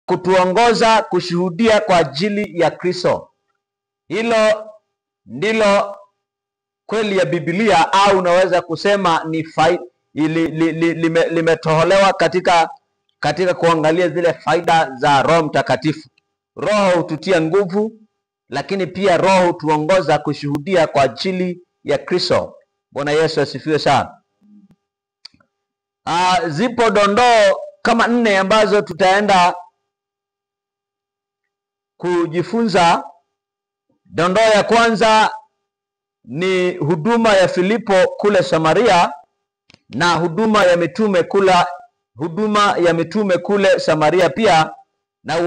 kutuongoza kushuhudia kwa ajili ya Kristo. Hilo ndilo kweli ya Biblia, au unaweza kusema ni limetoholewa katika kuangalia zile faida za Roho Mtakatifu. Roho hututia nguvu, lakini pia Roho hutuongoza kushuhudia kwa ajili ya Kristo. Bwana Yesu asifiwe sana. Zipo dondoo kama 4 ambazo tutaenda kujifunza. Dondoo ya kwanza ni huduma ya Filipo kule Samaria na huduma ya mitume kule Samaria pia, na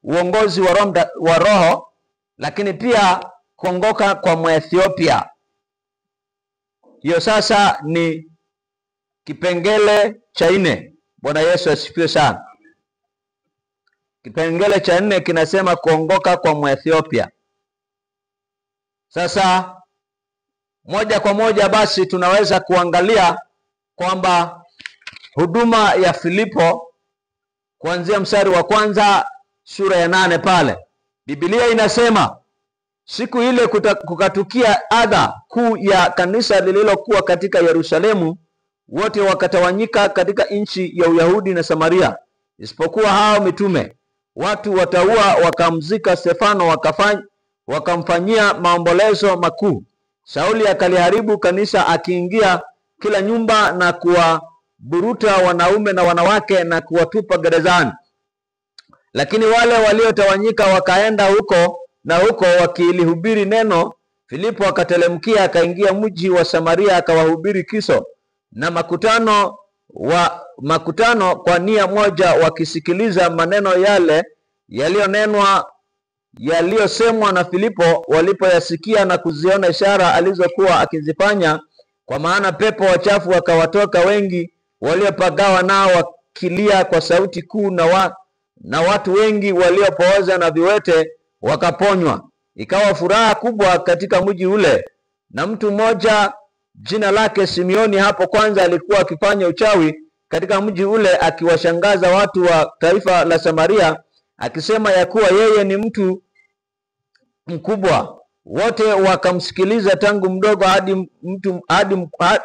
uongozi wa Roho, lakini pia kuongoka kwa Mwethiopia. Hiyo sasa ni kipengele cha 4. Bwana Yesu asifiwe sana. Kipengele cha 4 kinasema kuongoka kwa Mwethiopia. Sasa moja kwa moja basi tunaweza kuangalia kwamba huduma ya Filipo kuanzia mstari wa 1 sura ya 8 pale. Biblia inasema, siku ile kukatukia adha kuu ya kanisa lililokuwa katika Yerusalemu, wote wakatawanyika katika nchi ya Uyahudi na Samaria, isipokuwa hao mitume. Watu wataua wakamzika Stefano, wakamfanyia maombolezo makuu. Sauli akaliharibu kanisa, akiingia kila nyumba na kuwaburuta wanaume na wanawake na kuwatupa gerezani. Lakini wale waliotawanyika wakaenda huko na huko wakilihubiri neno. Filipo akatelemkia, akaingia mji wa Samaria, akawahubiri Kristo, na makutano kwa nia moja wakisikiliza maneno yale yaliyosemwa na Filipo. Walipoyasikia na kuziona ishara alizokuwa akizifanya, kwa maana pepo wachafu wakawatoka wengi waliopagawa, nao wakilia kwa sauti kuu, na watu wengi waliopooza na viwete wakaponywa. Ikawa furaha kubwa katika mji ule. Na mtu mmoja jina lake Simeoni hapo kwanza alikuwa akifanya uchawi katika mji ule, akiwashangaza watu wa taifa la Samaria, akisema ya kuwa yeye ni mtu mkubwa. Wote wakamsikiliza, tangu mdogo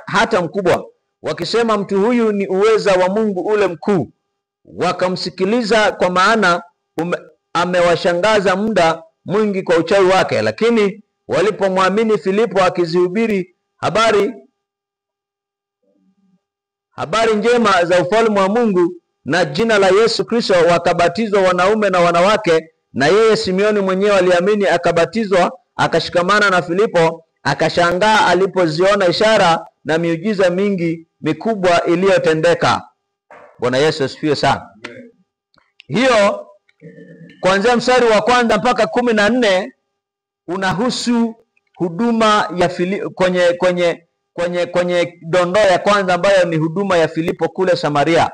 hata mkubwa, wakisema, mtu huyu ni uweza wa Mungu ule mkuu. Wakamsikiliza kwa maana amewashangaza muda mwingi kwa uchawi wake. Lakini walipomwamini Filipo akizihubiri habari njema za ufalme wa Mungu na jina la Yesu Kristo, wakabatizwa wanaume na wanawake. Na yeye Simeoni mwenyewe aliamini, akabatizwa, akashikamana na Filipo. Akashangaa alipoziona ishara na miujiza mingi mikubwa iliyotendeka. Bwana Yesu asifiwe sana. Hiyo kuanzia mstari wa 1 mpaka 14 unahusu huduma ya kwenye dondoo ya kwanza, ambayo ni huduma ya Filipo kule Samaria.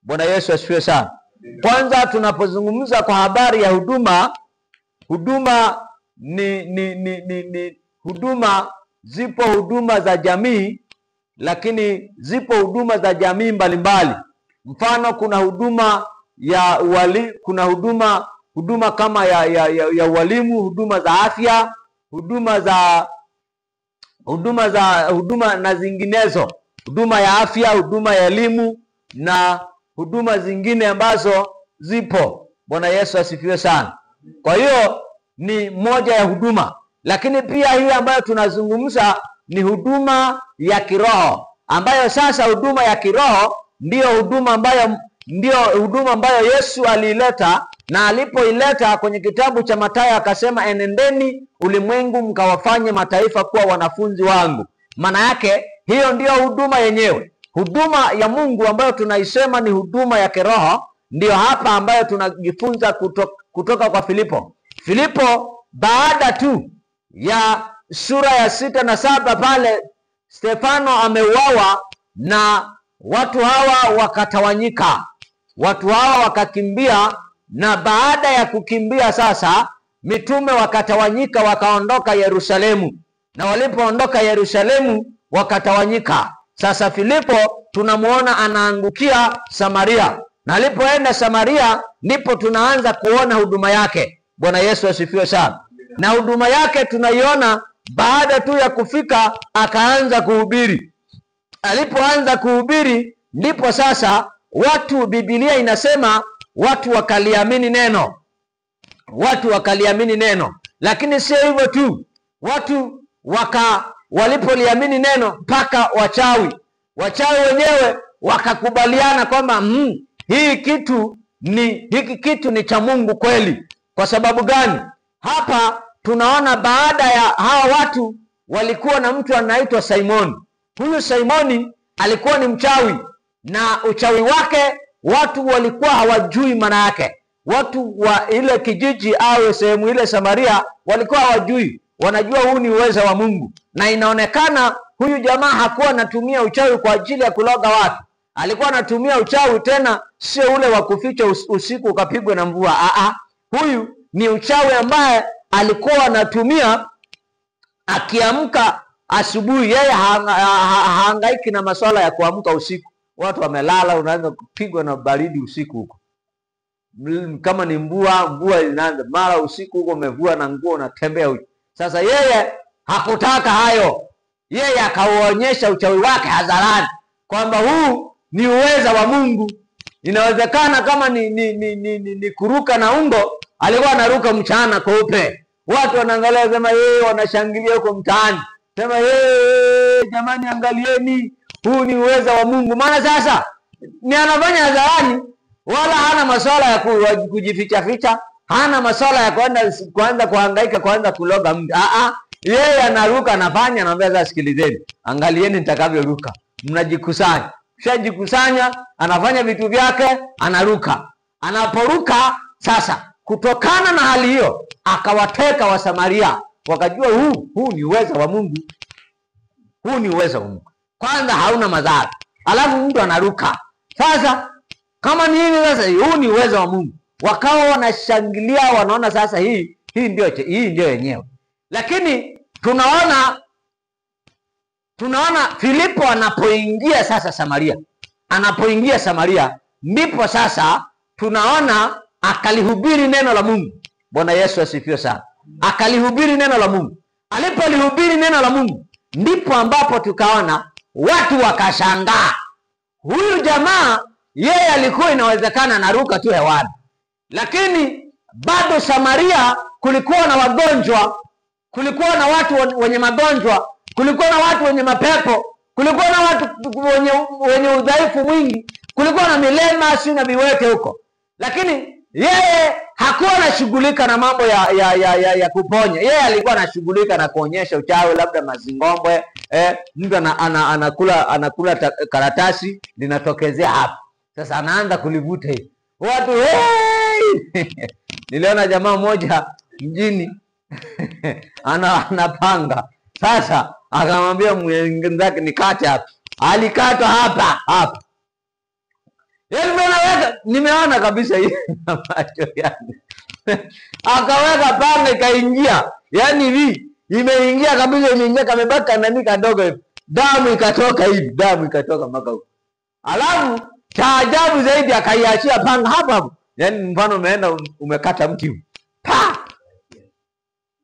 Bwana Yesu asifiwe sana. Kwanza tunapozungumza kwa habari ya huduma ni huduma. Zipo huduma za jamii, lakini zipo huduma za jamii mbalimbali. Mfano, kuna huduma ya kuna huduma kama ya walimu, huduma za afya, huduma na zinginezo, huduma ya afya, huduma ya elimu na huduma zingine ambazo zipo. Bwana Yesu asifiwe sana. Kwa hiyo ni moja ya huduma, lakini pia hii ambayo tunazungumza ni huduma ya kiroho, ambayo sasa huduma ya kiroho ndiyo huduma ambayo Yesu aliileta. Na alipoileta kwenye kitabu cha Mathayo akasema, enendeni ulimwengu mkawafanye mataifa kuwa wanafunzi wangu. Maana yake hiyo ndiyo huduma yenyewe. Huduma ya Mungu ambayo tunaisema ni huduma ya kiroho, ndiyo hapa ambayo tunajifunza kutoka kwa Filipo. Filipo, baada tu ya sura ya 6 na 7 pale Stefano ameuawa, na watu hawa wakatawanyika, watu hawa wakakimbia. Na baada ya kukimbia sasa, mitume wakatawanyika, wakaondoka Yerusalemu, na walipoondoka Yerusalemu wakatawanyika. Sasa Filipo tunamuona anaangukia Samaria, Na alipoenda Samaria ndipo tunaanza kuona huduma yake. Bwana Yesu asifiwe sana. Na huduma yake tunaiona baada tu ya kufika akaanza kuhubiri. Alipoanza kuhubiri ndipo sasa watu, Biblia inasema watu wakaliamini neno. Watu wakaliamini neno. Lakini sio hivyo tu. Watu walipoliamini neno mpaka wachawi wenyewe wakakubaliana kwamba hiki kitu ni cha Mungu kweli. Kwa sababu gani? Hapa tunaona baada ya hawa watu walikuwa na mtu anaitwa Simoni. Huyu Simoni alikuwa ni mchawi, na uchawi wake watu walikuwa hawajui maana yake. Watu wa ile kijiji au sehemu ile Samaria walikuwa hawajui. Wanajua huu ni uwezo wa Mungu. Na inaonekana huyu jamaa hakuwa anatumia uchawi kwa ajili ya kuloga watu. Alikuwa anatumia uchawi, tena sio ule wa kuficha usiku ukapigwe na mvua. Huyu ni uchawi ambaye alikuwa anatumia akiamka asubuhi. Yeye hahangaiki na masuala ya kuamka usiku. Watu wamelala, unaanza kupigwa na baridi usiku huko. Kama ni mvua inaanza mara usiku huko, umevua na nguo unatembea huko. Sasa yeye hakutaka hayo. Yeye akaonyesha uchawi wake hadharani kwamba huu ni uweza wa Mungu. Inawezekana kama ni kuruka na ungo, alikuwa anaruka mchana kweupe. Watu wanaangalia sema wanashangilia huko mtaani. Sema jamani, angalieni, huu ni uweza wa Mungu. Maana sasa ni anafanya hadharani, wala hana masuala ya kujificha ficha, hana masuala ya kuanza kuhangaika, kuanza kuloga mtu. Yeye anaruka, anafanya, anaambia sasa sikilizeni, angalieni nitakavyoruka. Mnajikusanya. Kishajikusanya, anafanya vitu vyake, anaruka. Anaporuka sasa, kutokana na hali hiyo akawateka wa Samaria. Wakajua huu ni uwezo wa Mungu. Huu ni uwezo wa Mungu. Kwanza hauna madhara. Alafu mtu anaruka. Sasa kama ni hivi, sasa huu ni uwezo wa Mungu. Wakawa wanashangilia, wanaona sasa hii ndio yenyewe. Lakini tunaona Filipo anapoingia sasa Samaria. Anapoingia Samaria ndipo sasa tunaona akalihubiri neno la Mungu. Bwana Yesu asifiwe sana. Akalihubiri neno la Mungu. Alipolihubiri neno la Mungu ndipo ambapo tukaona watu wakashangaa. Huyu jamaa yeye alikuwa inawezekana anaruka tu hewani. Lakini bado Samaria kulikuwa na wagonjwa, kulikuwa na watu wenye magonjwa, kulikuwa na watu wenye mapepo, kulikuwa na watu wenye udhaifu mwingi, kulikuwa na milema, si na viwete huko. Lakini yeye hakuwa anashughulika na mambo ya kuponya. Yeye alikuwa anashughulika na kuonyesha uchawi, labda mazingombwe, mtu anakula karatasi linatokezea hapa. Sasa anaanza kulivuta hivi. Watu niliona jamaa mmoja mjini anapanga. Sasa akamwambia mwenzake nikate hapa. Alikata hapa. Nimeona kabisa hii macho yani. Akaweka panga ikaingia. Yaani hivi imeingia kabisa, imeingia kamebaka nani kadogo hivi. Damu ikatoka mpaka huko. Alafu cha ajabu zaidi akaiachia panga hapa. Yaani mfano umeenda umekata mti huu.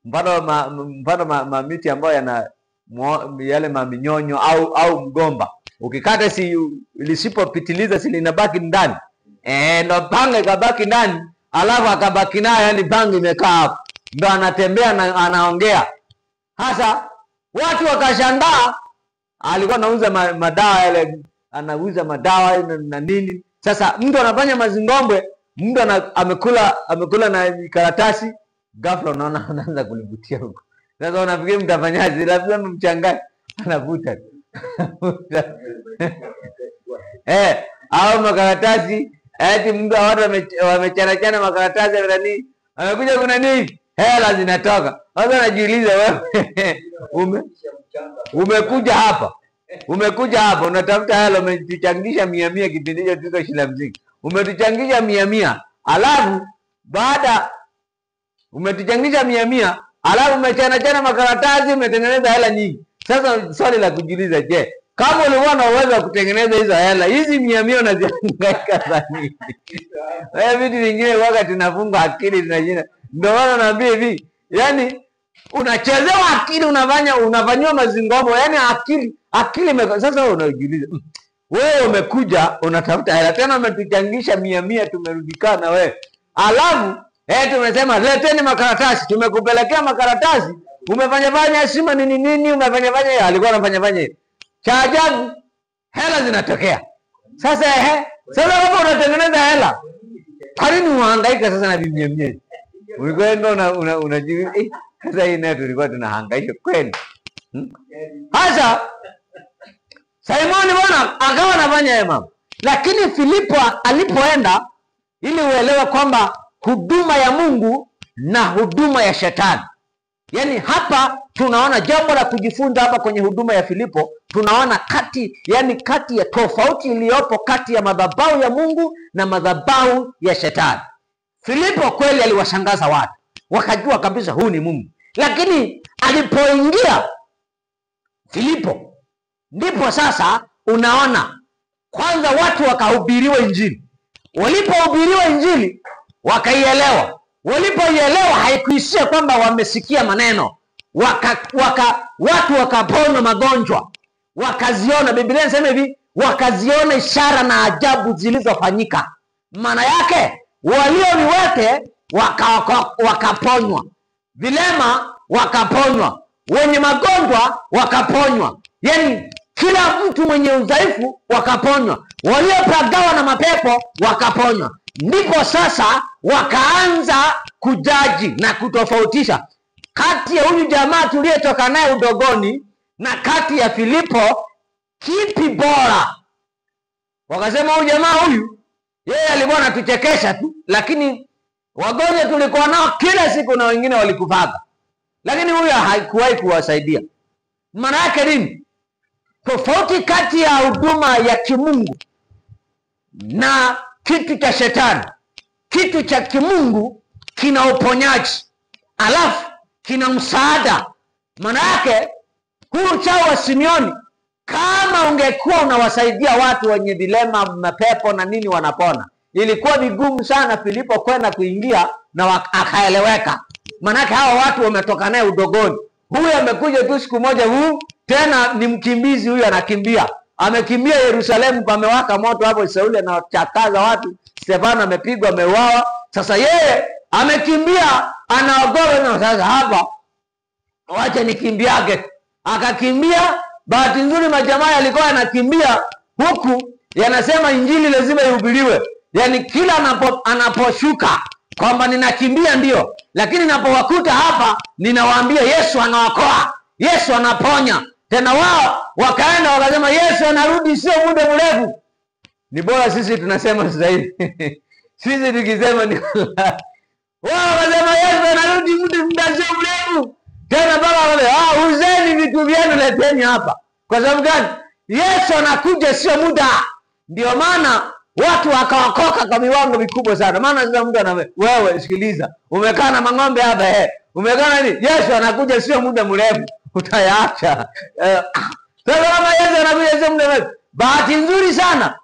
Mfano miti ambayo yana yale maminyonyo au mgomba. Ukikata lisipopitiliza linabaki ndani. Ndo panga ikabaki ndani, alafu akabaki nayo, yani panga imekaa hapo. Ndo anatembea na anaongea. Sasa watu wakashangaa, alikuwa anauza madawa yale, anauza madawa na nini. Sasa mtu anafanya mazingombwe, mtu amekula na karatasi, ghafla unaona anaanza kulivutia huko. Sasa unafikiri mtafanyaje? Labda mchanganye, anavuta. Au makaratasi, eti mtu watu wamechanachana makaratasi na nini? Amekuja kuna nini? Hela zinatoka. Sasa najiuliza wewe umekuja hapa unatafuta hela, umetuchangisha 100 kipindi hicho tuko shida mziki. Umetuchangisha 100. Alafu baada umetuchangisha 100, alafu umechanachana makaratasi, umetengeneza hela nyingi. Sasa swali la kujiuliza, je, Kama ulikuwa na uwezo wa kutengeneza hizo hela, hizi 100 unazihangaika za nini? Wewe vitu vingine wakati tunafunga akili tunajina. Ndio maana naambia hivi, yani unachezewa akili, unafanywa mazingomo, yani akili sasa wewe unajiuliza. Wewe umekuja unatafuta hela, tena umetuchangisha 100 tumerudikana wewe. Alafu tumesema leteni makaratasi, tumekupelekea makaratasi, umefanya sima nini umefanya alikuwa anafanya hivi. Cha ajabu hela zinatokea. Sasa kama unatengeneza hela, kwa nini unahangaika sasa na 100? Ulikwenda unajibu sasa hii nayo tulikuwa tunahangaika kweli. Sasa Simoni bwana akawa anafanya haya mambo. Lakini Filipo alipoenda, ili uelewe kwamba huduma ya Mungu na huduma ya shetani. Yaani hapa tunaona jambo la kujifunza hapa kwenye huduma ya Filipo, tunaona kati ya tofauti iliyopo kati ya madhabahu ya Mungu na madhabahu ya shetani. Filipo kweli aliwashangaza watu, wakajua kabisa huu ni Mungu. Lakini alipoingia Filipo, ndipo sasa unaona kwanza watu wakahubiriwa Injili. Walipohubiriwa Injili wakaielewa. Walipoielewa haikuishia kwamba wamesikia maneno. Watu wakapona magonjwa. Wakaziona, Biblia inasema hivi, wakaziona ishara na ajabu zilizofanyika. Maana yake walioviwete wakaponywa. Vilema wakaponywa. Wenye magonjwa wakaponywa. Yaani kila mtu mwenye udhaifu wakaponywa. Waliopagawa na mapepo wakaponywa. Ndipo sasa wakaanza kujaji na kutofautisha kati ya huyu jamaa tuliyetoka naye udogoni na kati ya Filipo, kipi bora. Wakasema huyu jamaa huyu yeye alikuwa anatuchekesha tu, lakini wagonjwa tulikuwa nao kila siku na wengine walikufaga, lakini huyu haikuwahi kuwasaidia. Maana yake nini? Tofauti kati ya huduma ya kimungu na kitu cha shetani. Kitu cha kimungu kina uponyaji, alafu kina msaada. Maana yake huu uchao wa Simeoni, kama ungekuwa unawasaidia watu wenye dilema, mapepo na nini wanapona, ilikuwa vigumu sana Filipo kwenda kuingia na akaeleweka. Maana yake hawa watu wametoka naye udogoni. Huyu amekuja tu siku moja, huu tena ni mkimbizi, huyu anakimbia. Amekimbia Yerusalemu, pamewaka moto hapo, Sauli anachakaza watu, Stefano amepigwa, ameuawa. Sasa yeye amekimbia, anaogopa na sasa hapa wacha nikimbiage. Akakimbia. Bahati nzuri majamaa yalikuwa yanakimbia huku yanasema Injili lazima ihubiriwe. Yaani kila anaposhuka kwamba ninakimbia ndio, lakini ninapowakuta hapa ninawaambia Yesu anaokoa, Yesu anaponya. Tena wao wakaenda wakasema Yesu anarudi sio muda mrefu. Ni bora sisi tunasema sasa hivi. Sisi tukisema ni wao wakasema Yesu anarudi muda sio mrefu. Tena baba wale uzeni vitu vyenu leteni hapa. Kwa sababu gani? Yesu anakuja sio muda. Ndio maana watu wakaokoka kwa viwango vikubwa sana. Maana sasa mtu anawe, wewe sikiliza, umekaa na mang'ombe hapa umekaa nini? Yesu anakuja sio muda mrefu, utayaacha. Sasa kama Yesu anakuja sio muda mrefu, bahati nzuri sana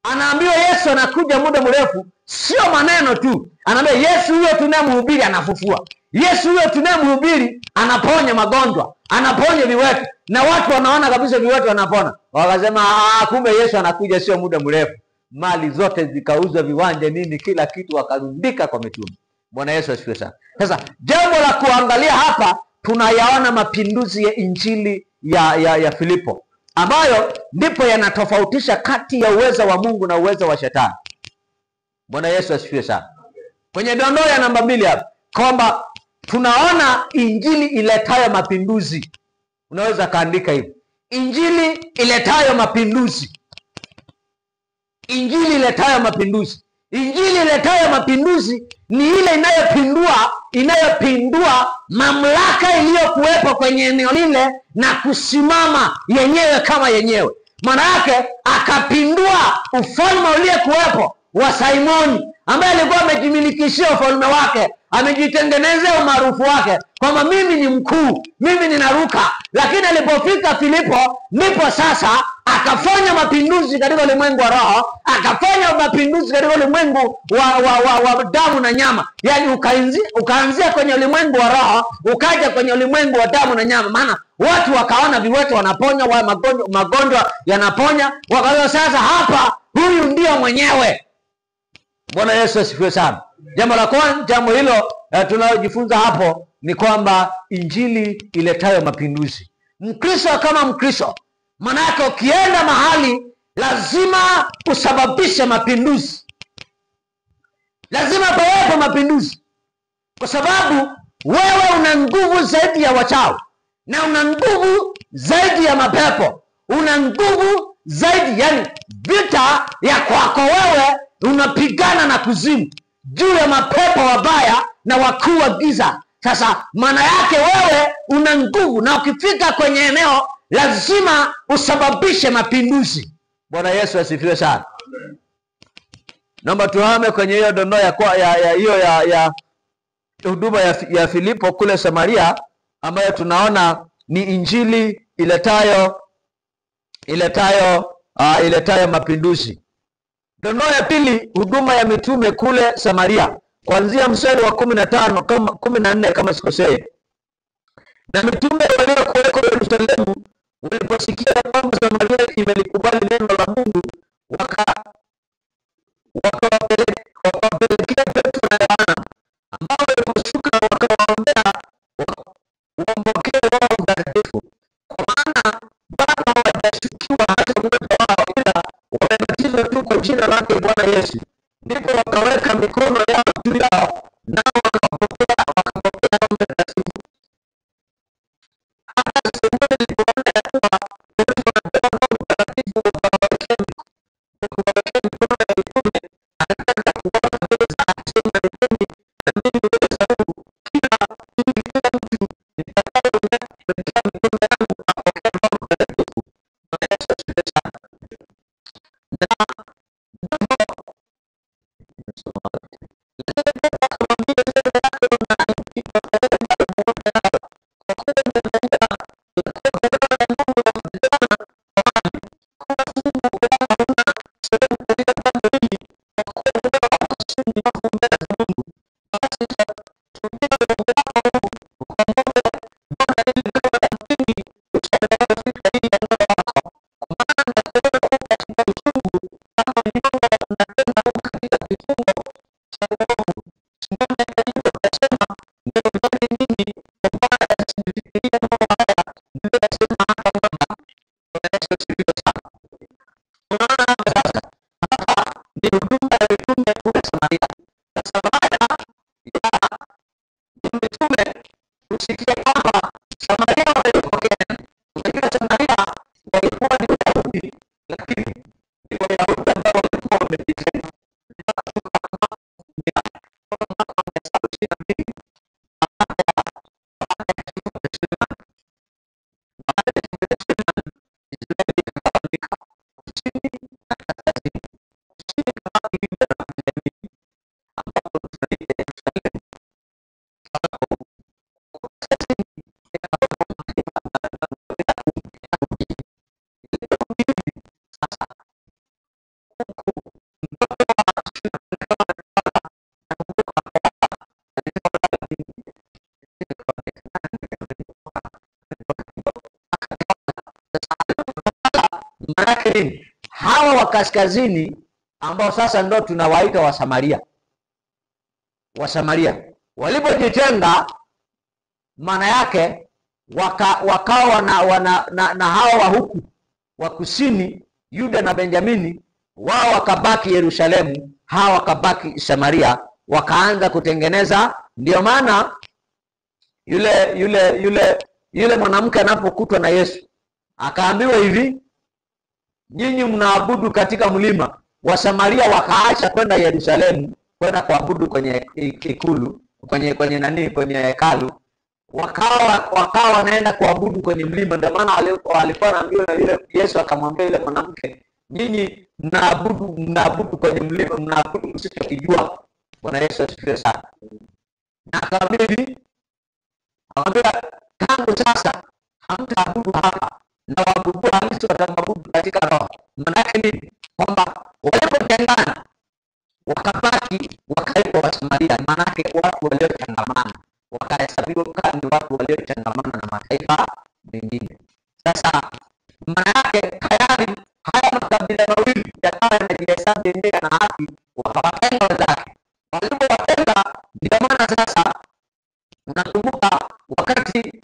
anaambiwa Yesu anakuja muda mrefu, sio maneno tu. Anaambia Yesu huyo tunayemhubiri anafufua. Yesu huyo tunayemhubiri anaponya magonjwa, anaponya viwete, na watu wanaona kabisa viwete wanapona. Wakasema kumbe Yesu anakuja sio muda mrefu. Mali zote zikauzwa, viwanja nini, kila kitu wakarundika kwa mitume. Bwana Yesu asifiwe sana. Sasa jambo la kuangalia hapa, tunayaona mapinduzi ya Injili ya Filipo, ambayo ndipo yanatofautisha kati ya uwezo wa Mungu na uwezo wa shetani. Bwana Yesu asifiwe sana. Kwenye dondoo ya namba 2 hapa kwamba tunaona Injili iletayo mapinduzi. Unaweza kaandika hivi: Injili iletayo mapinduzi. Injili iletayo mapinduzi. Injili iletayo mapinduzi ni ile inayopindua mamlaka iliyokuwepo kwenye eneo lile na kusimama yenyewe kama yenyewe. Maana yake akapindua ufalme uliokuwepo wa Simoni, ambaye alikuwa amejimilikishia ufalme wake, amejitengenezea umaarufu wake kwamba mimi ni mkuu, mimi ninaruka. Lakini alipofika Filipo, ndipo sasa akafanya mapinduzi katika ulimwengu wa roho, akafanya mapinduzi katika ulimwengu wa damu na nyama. Yaani ukaanzia kwenye ulimwengu wa roho, ukaja kwenye ulimwengu wa damu na nyama. Maana watu wakaona viwete wanaponywa, magonjwa yanaponya, wakaona sasa hapa huyu ndio mwenyewe. Bwana Yesu asifiwe sana. Jambo la kwanza, jambo hilo tunalojifunza hapo ni kwamba injili iletayo mapinduzi. Mkristo kama Mkristo, maana yake ukienda mahali lazima usababishe mapinduzi. Lazima pawepo mapinduzi, kwa sababu wewe una nguvu zaidi ya wachawi, na una nguvu zaidi ya mapepo, una nguvu zaidi, yani vita ya kwako wewe unapigana na kuzimu juu ya mapepo wabaya na wakuu wa giza. Sasa maana yake wewe una nguvu, na ukifika kwenye eneo lazima usababishe mapinduzi. Bwana Yesu asifiwe sana. Naomba tuhame kwenye hiyo dondoo ya huduma ya Filipo kule Samaria, ambayo tunaona ni injili iletayo mapinduzi. Dondoo ya pili, huduma ya mitume kule Samaria, kuanzia mstari wa 15 kama 14 kama sikosei. Na mitume waliokuwa Yerusalemu waliposikia kwamba Samaria imelikubali neno la Mungu, wakawapelekea Petro na Yohana, ambao waliposhuka wakawaombea wampokee Roho Mtakatifu, kwa maana bado hawajashukiwa hata uwepo wao, ila wamebatizwa tu kwa jina lake Bwana Yesu. Ndipo wakaweka mikono yao juu yao, nao wakapokea Roho Mtakatifu. Hata Samueli alipoona ya kuwa wanapewa Roho Mtakatifu, wakawawekea mikono ya mitume, akataka kuwapa mbele za akisema, leteni na mimi uweza huu, kila mtu nitakayewekea mikono yangu apokee Roho Mtakatifu. Bwana Yesu asifiwe sana. Manake hawa wa kaskazini ambao sasa ndo tunawaita Wasamaria walipojitenga, maana yake wakawa na hawa wa huku wa kusini, Yuda na Benjamini, wao wakabaki Yerusalemu, hawa wakabaki Samaria, wakaanza kutengeneza. Ndio maana yule mwanamke anapokutwa na Yesu akaambiwa hivi, nyinyi mnaabudu katika mlima. Wa Samaria wakaacha kwenda Yerusalemu kwenda kuabudu kwenye ikulu, kwenye hekalu, wakawa wanaenda kuabudu kwenye mlima. Ndio maana alikuwa anaambiwa na yule Yesu, akamwambia yule mwanamke, nyinyi mnaabudu kwenye mlima, mnaabudu msichokijua. Bwana Yesu asifiwe sana. Na akamwambia tangu sasa hamtaabudu hapa, na waabudu halisi watamwabudu katika roho. Maana yake nini? Kwamba walipotengana wakabaki wakaitwa Wasamaria. Maana yake watu waliochangamana wakahesabiwa kama ni watu waliochangamana na mataifa mengine. Sasa maana yake tayari haya makabila mawili yakawa yanajihesabu yenyewe na haki, wakawatenga wenzake. Walipowatenga, ndio maana sasa unakumbuka wakati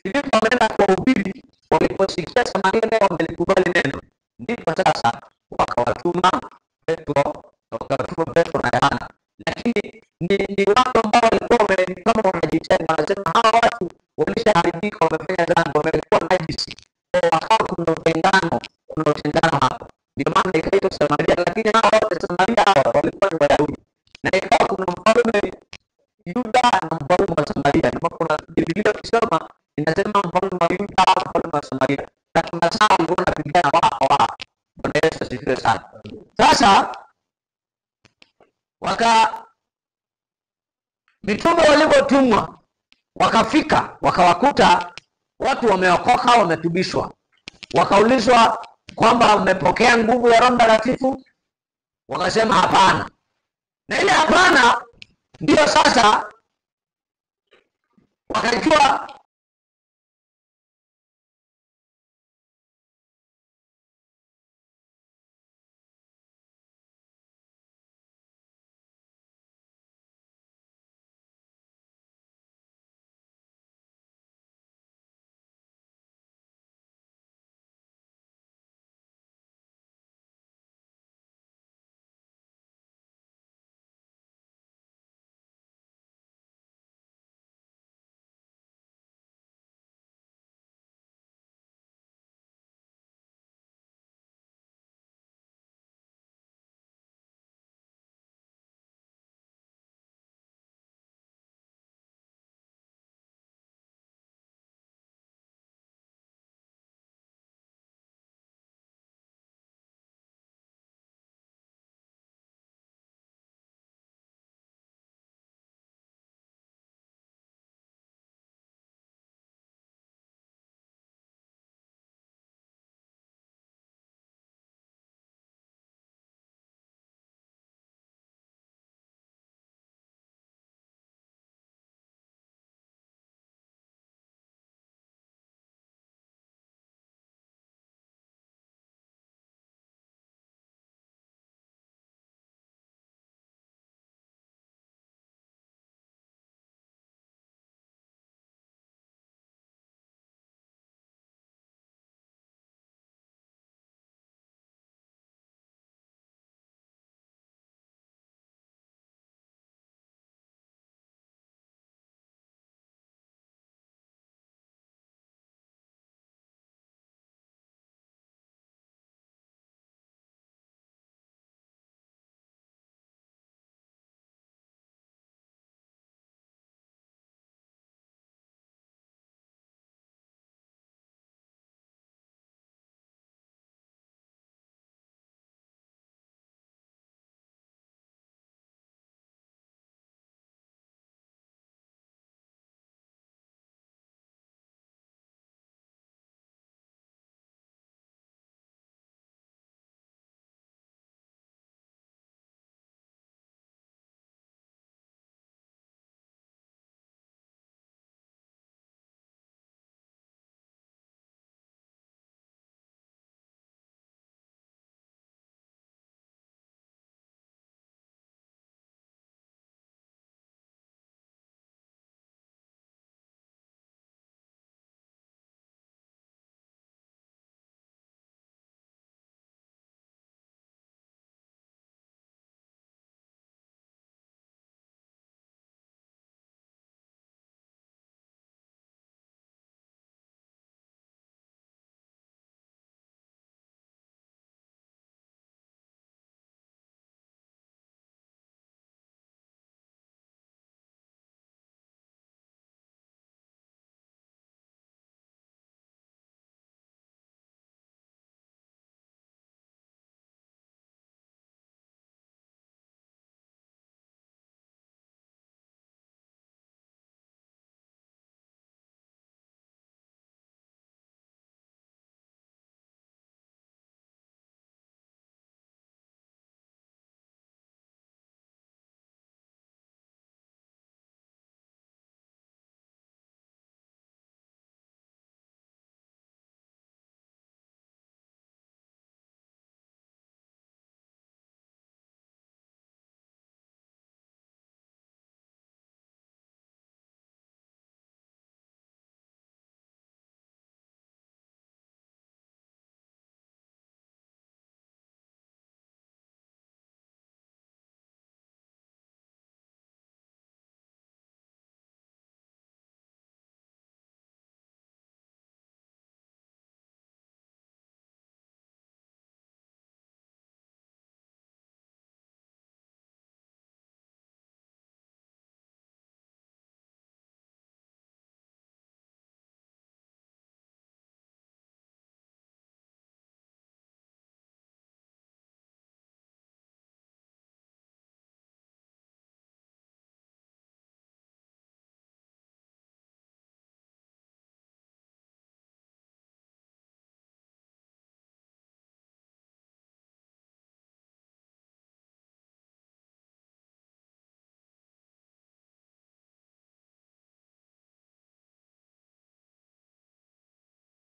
Filipo ameenda kuhubiri, waliposikia Samaria nao wamelikubali neno, ndipo sasa wakawatuma Petro na Yohana. Lakini ni watu ambao walikuwa kama wanajitenga, wanasema hawa watu walishaharibika, wamefanya dhambi, wamekuwa najisi, wakawa kuna utengano hapo. Ndio maana ikaitwa Samaria. Lakini hawa wote Samaria hawa walikuwa ni Wayahudi, na ikawa kuna mfalme Yuda na mfalme wa Samaria. Ndipo kuna Biblia ikisema inasema mfalme wa Yuda na mfalme wa Samaria, katika saa walikuwa wanapigana wao. Bwana Yesu asifiwe sana. Sasa mitume walipotumwa wakafika, wakawakuta watu wameokoka, wametubishwa. Wakaulizwa kwamba wamepokea nguvu ya Roho Mtakatifu, wakasema hapana. Na ile hapana ndio sasa wakajua